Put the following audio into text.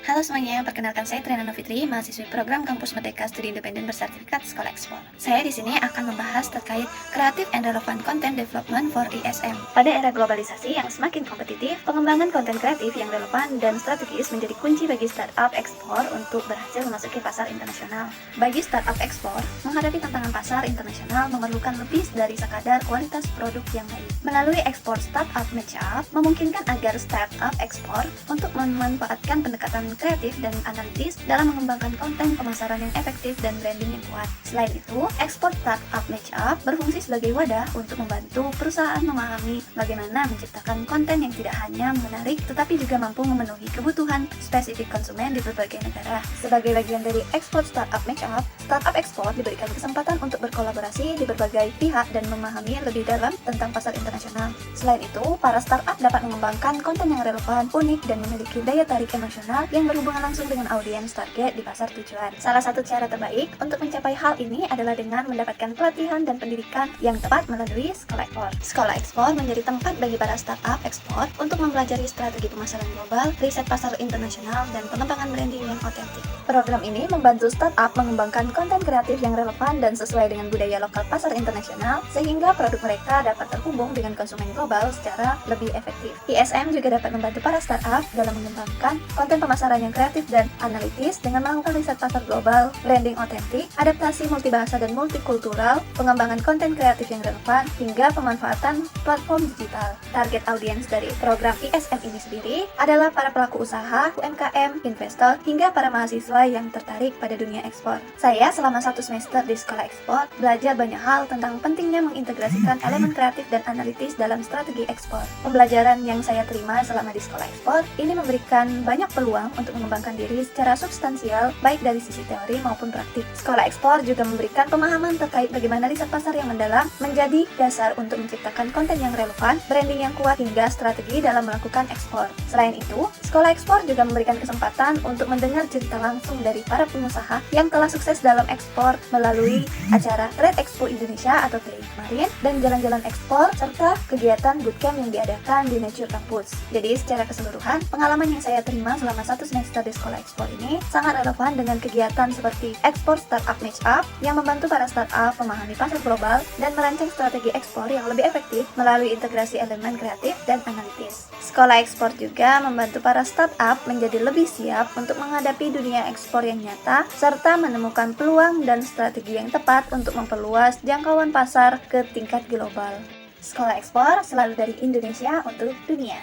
Halo semuanya, perkenalkan saya Triana Novitri, mahasiswi program Kampus Merdeka Studi Independen bersertifikat Sekolah Ekspor. Saya di sini akan membahas terkait Creative and Relevant Content Development for ISM. Pada era globalisasi yang semakin kompetitif, pengembangan konten kreatif yang relevan dan strategis menjadi kunci bagi startup ekspor untuk berhasil memasuki pasar internasional. Bagi startup ekspor, menghadapi tantangan pasar internasional memerlukan lebih dari sekadar kualitas produk yang baik. Melalui ekspor startup matchup, memungkinkan agar startup ekspor untuk memanfaatkan pendekatan kreatif dan analitis dalam mengembangkan konten pemasaran yang efektif dan branding yang kuat. Selain itu, ekspor startup matchup berfungsi sebagai wadah untuk membantu perusahaan memahami bagaimana menciptakan konten yang tidak hanya menarik tetapi juga mampu memenuhi kebutuhan spesifik konsumen di berbagai negara. Sebagai bagian dari ekspor startup matchup, startup ekspor diberikan kesempatan untuk berkolaborasi di berbagai pihak dan memahami lebih dalam tentang pasar internasional. Selain itu, para startup dapat mengembangkan konten yang relevan, unik, dan memiliki daya tarik emosional yang berhubungan langsung dengan audiens target di pasar tujuan. Salah satu cara terbaik untuk mencapai hal ini adalah dengan mendapatkan pelatihan dan pendidikan yang tepat melalui Sekolah Ekspor. Sekolah Ekspor menjadi tempat bagi para startup ekspor untuk mempelajari strategi pemasaran global, riset pasar internasional, dan pengembangan branding yang otentik. Program ini membantu startup mengembangkan konten kreatif yang relevan dan sesuai dengan budaya lokal pasar internasional, sehingga produk mereka dapat terhubung dengan konsumen global secara lebih efektif. ISM juga dapat membantu para startup dalam mengembangkan konten pemasaran yang kreatif dan analitis dengan melakukan riset pasar global, branding otentik, adaptasi multibahasa dan multikultural, pengembangan konten kreatif yang relevan, hingga pemanfaatan platform digital. Target audiens dari program ISM ini sendiri adalah para pelaku usaha, UMKM, investor, hingga para mahasiswa yang tertarik pada dunia ekspor. Saya selama 1 semester di Sekolah Ekspor belajar banyak hal tentang pentingnya mengintegrasikan elemen kreatif dan analitis dalam strategi ekspor. Pembelajaran yang saya terima selama di Sekolah Ekspor ini memberikan banyak peluang untuk mengembangkan diri secara substansial, baik dari sisi teori maupun praktik. Sekolah Ekspor juga memberikan pemahaman terkait bagaimana riset pasar yang mendalam menjadi dasar untuk menciptakan konten yang relevan, branding yang kuat, hingga strategi dalam melakukan ekspor. Selain itu, Sekolah Ekspor juga memberikan kesempatan untuk mendengar cerita langsung dari para pengusaha yang telah sukses dalam ekspor melalui acara Trade Expo Indonesia atau TEI kemarin, dan jalan-jalan ekspor, serta kegiatan bootcamp yang diadakan di Nature Campus. Jadi secara keseluruhan, pengalaman yang saya terima selama 1 semester di Sekolah Ekspor ini sangat relevan dengan kegiatan seperti Ekspor Startup Matchup yang membantu para startup memahami pasar global dan merancang strategi ekspor yang lebih efektif melalui integrasi elemen kreatif dan analitis. Sekolah Ekspor juga membantu para startup menjadi lebih siap untuk menghadapi dunia ekspor yang nyata serta menemukan peluang dan strategi yang tepat untuk memperluas jangkauan pasar ke tingkat global. Sekolah Ekspor selalu dari Indonesia untuk dunia.